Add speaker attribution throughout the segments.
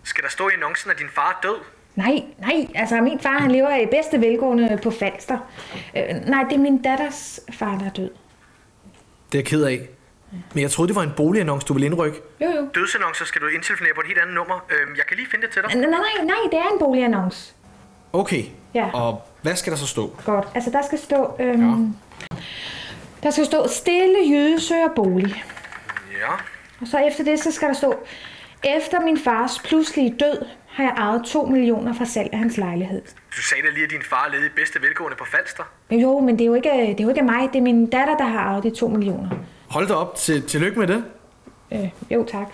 Speaker 1: Skal der stå i annoncen, at din far er død?
Speaker 2: Nej, altså min far han lever i bedste velgående på Falster. Nej, det er min datters far, der er død.
Speaker 3: Det er jeg ked af. Men jeg troede, det var en boligannonce, du ville indrykke.
Speaker 2: Jo.
Speaker 1: Dødsannoncer skal du indtelefonere på et helt andet nummer. Jeg kan lige finde det til dig.
Speaker 2: Nej, det er en boligannonce.
Speaker 3: Okay,
Speaker 2: Ja.
Speaker 3: Og hvad skal der så stå?
Speaker 2: Godt, altså der skal stå... Der skal stå stille jyde søger bolig.
Speaker 1: Ja.
Speaker 2: Og så efter det, så skal der stå... Efter min fars pludselige død, har jeg ejet 2 millioner fra salg af hans lejlighed.
Speaker 1: Du sagde da lige, at din far levede i bedste velgående på Falster.
Speaker 2: Jo, men det er jo ikke mig. Det er min datter, der har ejet de 2 millioner.
Speaker 3: Hold da op. Tillykke med det.
Speaker 2: Jo, tak.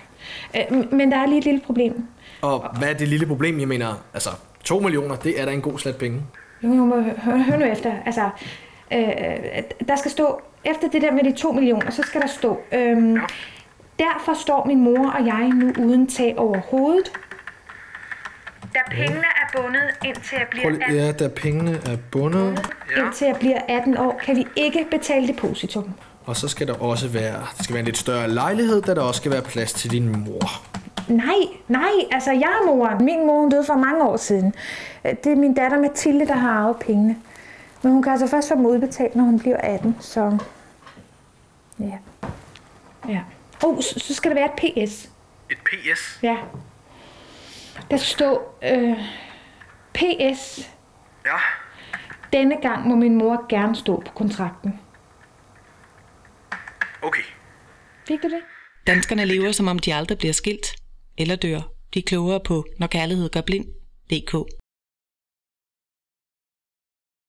Speaker 2: Men der er lige et lille problem.
Speaker 3: Og hvad er det lille problem, jeg mener? Altså, 2 millioner, det er da en god slat penge.
Speaker 2: Jo, hør nu efter. Altså, der skal stå... Efter det der med de 2 millioner, så skal der stå... Derfor står min mor og jeg nu uden tag over hovedet. Da pengene er bundet, indtil jeg bliver 18,
Speaker 3: Ja, da pengene er bundet.
Speaker 2: indtil jeg bliver 18 år, kan vi ikke betale depositum.
Speaker 3: Og så skal der også være, en lidt større lejlighed, da der også skal være plads til din mor.
Speaker 2: Nej, altså jeg er moren. Min mor hun døde for mange år siden. Det er min datter Mathilde, der har arvet pengene. Men hun kan altså først få dem udbetalt, når hun bliver 18, så... Ja. Så skal der være et PS.
Speaker 1: Et PS?
Speaker 2: Ja. Der skal stå... PS.
Speaker 1: Ja.
Speaker 2: Denne gang må min mor gerne stå på kontrakten.
Speaker 1: Okay.
Speaker 2: Fik du det?
Speaker 4: Danskerne lever, som om de aldrig bliver skilt eller dør. De er klogere på, når kærlighed gør blind.dk.